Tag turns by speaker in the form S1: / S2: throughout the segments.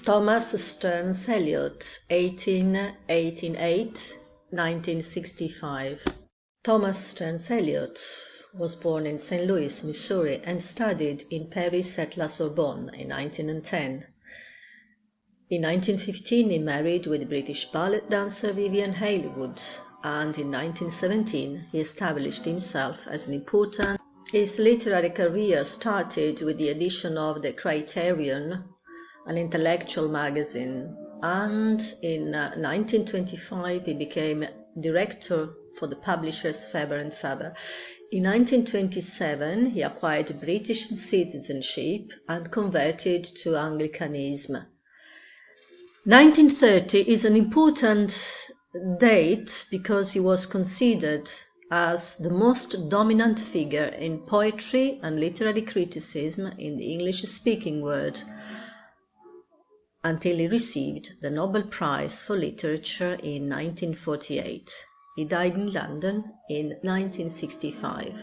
S1: Thomas Stearns Eliot, 1888–1965. Thomas Stearns Eliot was born in St. Louis, Missouri, and studied in Paris at La Sorbonne in 1910. In 1915, he married with British ballet dancer Vivian Haileywood, and in 1917, he established himself as an important. His literary career started with the edition of The Criterion, an intellectual magazine, and in 1925 he became director for the publishers Faber and Faber. In 1927 he acquired British citizenship and converted to Anglicanism. 1930 is an important date because he was considered as the most dominant figure in poetry and literary criticism in the English-speaking world, until he received the Nobel Prize for Literature in 1948. He died in London in 1965.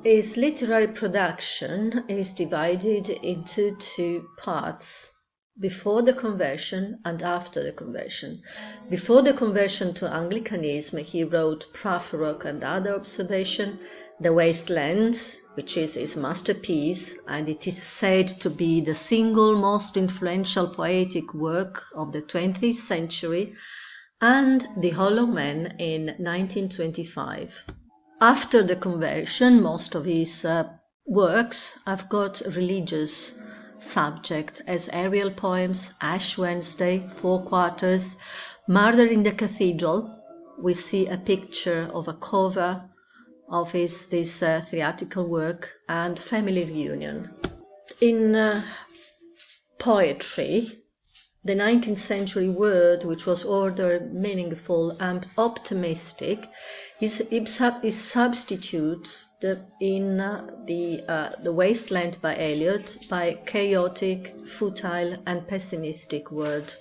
S1: His literary production is divided into two parts: before the conversion and after the conversion. Before the conversion to Anglicanism, he wrote Prafrock and Other Observation, The Waste Land, which is his masterpiece, and it is said to be the single most influential poetic work of the 20th century, and The Hollow Man in 1925. After the conversion, most of his works have got religious subject, as aerial poems, Ash Wednesday, Four Quarters, Murder in the Cathedral. We see a picture of a cover of this theatrical work, and Family Reunion. In poetry, the 19th century word, which was ordered, meaningful and optimistic, is substitutes in the Wasteland by Eliot by chaotic, futile and pessimistic word.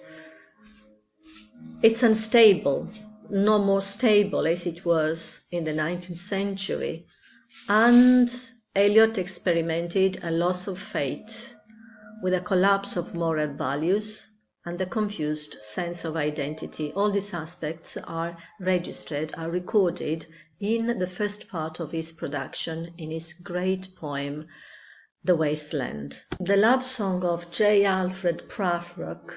S1: It's unstable, no more stable as it was in the 19th century, and Eliot experimented a loss of faith with a collapse of moral values and a confused sense of identity. All these aspects are registered, are recorded in the first part of his production, in his great poem, The Wasteland. The love song of J. Alfred Prufrock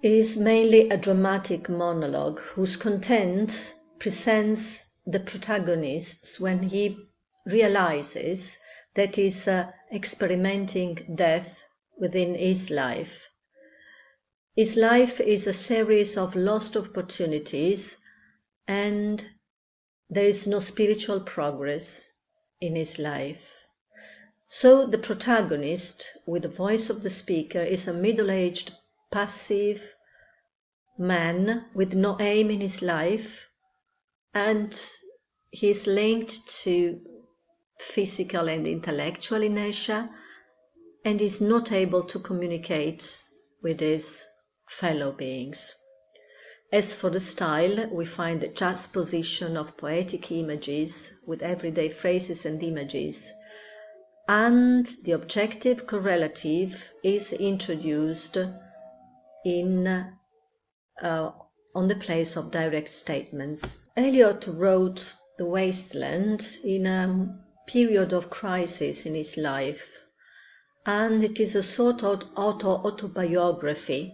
S1: is mainly a dramatic monologue whose content presents the protagonist when he realizes that he's experimenting death within his life. His life is a series of lost opportunities, and there is no spiritual progress in his life. So the protagonist, with the voice of the speaker, is a middle-aged, passive man with no aim in his life, and he is linked to physical and intellectual inertia, and is not able to communicate with his fellow beings. As for the style, we find the juxtaposition of poetic images with everyday phrases and images, and the objective correlative is introduced in on the place of direct statements. Eliot wrote The Wasteland in a period of crisis in his life, and it is a sort of autobiography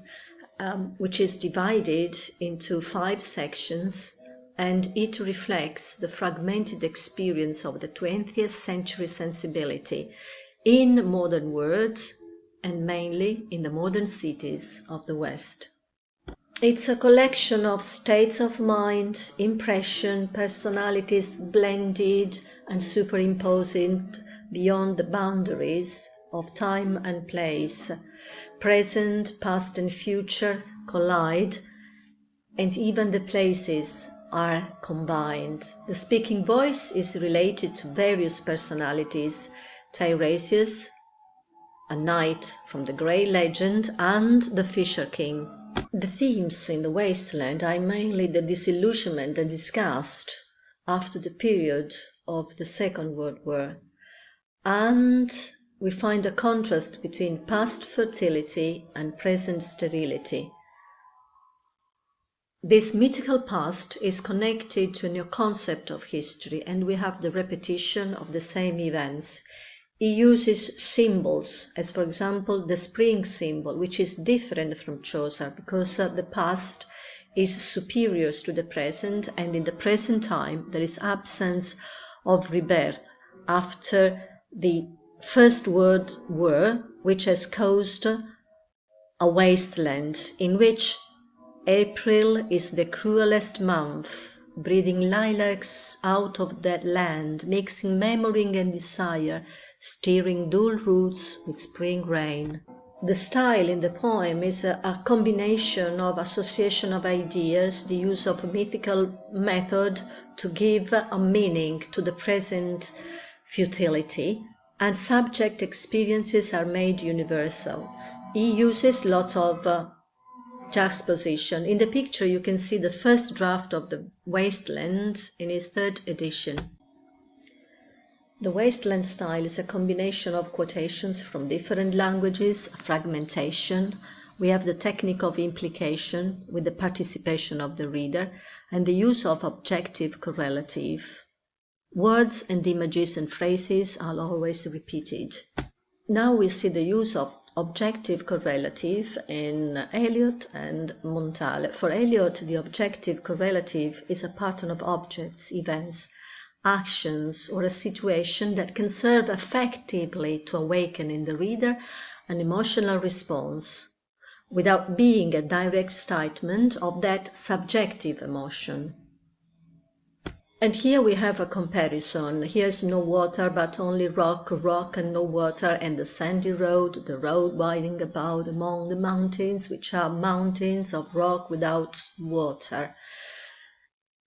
S1: which is divided into 5 sections, and it reflects the fragmented experience of the 20th century sensibility in modern words and mainly in the modern cities of the West. It's a collection of states of mind, impression, personalities blended and superimposed beyond the boundaries of time and place. Present, past and future collide, and even the places are combined. The speaking voice is related to various personalities: Tiresias, a knight from the Grey legend, and the Fisher King. The themes in The Wasteland are mainly the disillusionment and disgust after the period of the Second World War, and we find a contrast between past fertility and present sterility. This mythical past is connected to a new concept of history, and we have the repetition of the same events. He uses symbols, as for example the spring symbol, which is different from Chaucer because the past is superior to the present, and in the present time there is absence of rebirth after the first world war, which has caused a wasteland in which April is the cruelest month, breathing lilacs out of that land, mixing memory and desire, stirring dull roots with spring rain. The style in the poem is a combination of association of ideas, the use of a mythical method to give a meaning to the present futility, and subject experiences are made universal. He uses lots of juxtaposition. In the picture you can see the first draft of the Wasteland in his third edition. The Wasteland style is a combination of quotations from different languages, fragmentation. We have the technique of implication with the participation of the reader and the use of objective correlative. Words and images and phrases are always repeated. Now we see the use of objective correlative in ELIOT and Montale. For ELIOT, the objective correlative is a pattern of objects, events, actions, or a situation that can serve effectively to awaken in the reader an emotional response without being a direct statement of that subjective emotion. And here we have a comparison. Here's no water but only rock, rock and no water, and the sandy road, the road winding about among the mountains, which are mountains of rock without water.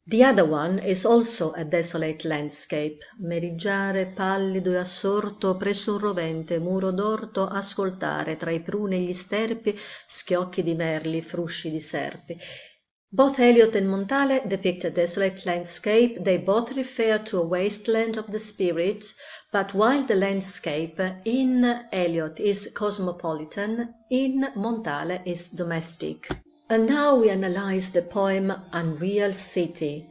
S1: The other one is also a desolate landscape. Meriggiare pallido e assorto presso un rovente muro d'orto, ascoltare tra i pruni e gli sterpi schiocchi di merli, frusci di serpi. Both ELIOT and Montale depict a desolate landscape. They both refer to a wasteland of the spirit, but while the landscape in ELIOT is cosmopolitan, in Montale is domestic. And now we analyze the poem Unreal City.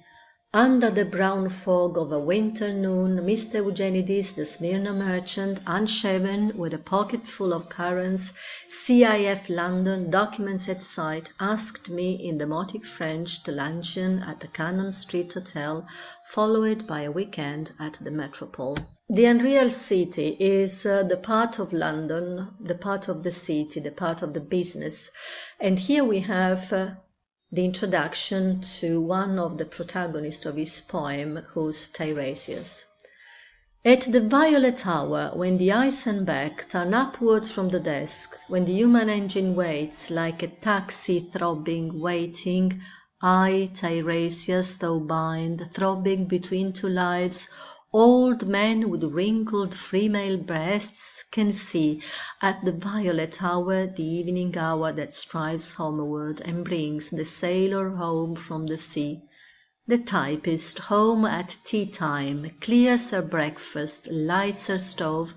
S1: Under the brown fog of a winter noon, Mr. Eugenides, the Smyrna merchant, unshaven, with a pocket full of currants, CIF London, documents at sight, asked me in demotic French to luncheon at the Cannon Street Hotel, followed by a weekend at the Metropole. The Unreal City is the part of London, the part of the city, the part of the business. And here we have the introduction to one of the protagonists of his poem, who's Tiresias. At the violet hour, when the eyes and back turn upward from the desk, when the human engine waits like a taxi throbbing, waiting, I, Tiresias, thou bind, throbbing between two lives, old men with wrinkled female breasts can see at the violet hour the evening hour that strives homeward and brings the sailor home from the sea. The typist home at tea time clears her breakfast, lights her stove,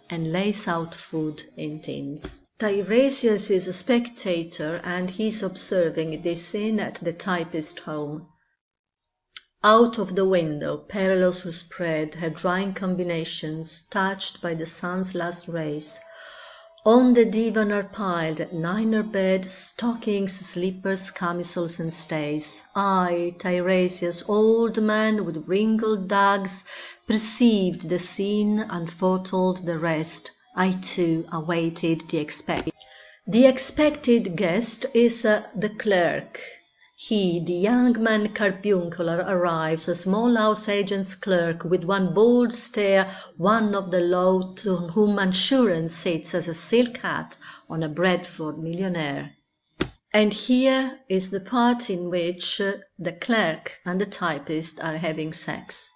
S1: and lays out food in tins. Tiresias is a spectator and he's observing this scene at the typist home. Out of the window, Perilous was spread, her drying combinations touched by the sun's last rays. On the divan are piled at niner bed stockings, slippers, camisoles, and stays. I, Tiresias, old man with wrinkled dags, perceived the scene and foretold the rest. I too awaited the expected. The expected guest is the clerk. He, the young man carbuncular, arrives, a small house agent's clerk, with one bold stare, one of the law to whom assurance sits as a silk hat on a Bradford millionaire. And here is the part in which the clerk and the typist are having sex.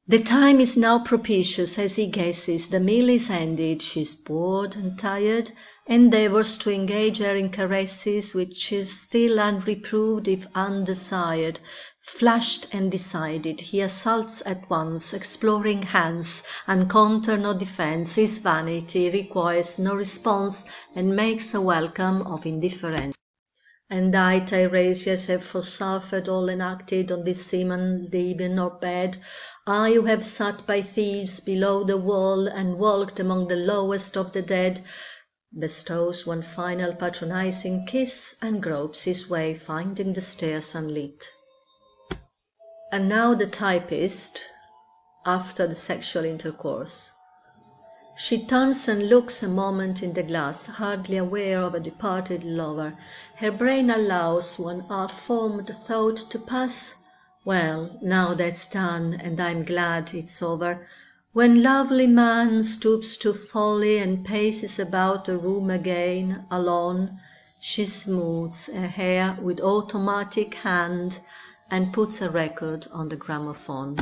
S1: The time is now propitious, as he guesses. The meal is ended. She is bored and tired, endeavours to engage her in caresses, which is still unreproved if undesired, Flushed and decided, he assaults at once, exploring hands, encounter no defense, his vanity requires no response, and makes a welcome of indifference. And I, Tiresias, have for suffered all enacted on this seaman Theban or bed, I who have sat by thieves below the wall, and walked among the lowest of the dead, bestows one final patronizing kiss, and gropes his way, finding the stairs unlit. And now the typist, after the sexual intercourse. She turns and looks a moment in the glass, hardly aware of a departed lover. Her brain allows one half-formed thought to pass. Well, now that's done, and I'm glad it's over. When lovely man stoops to folly and paces about the room again, alone, she smooths her hair with automatic hand and puts a record on the gramophone.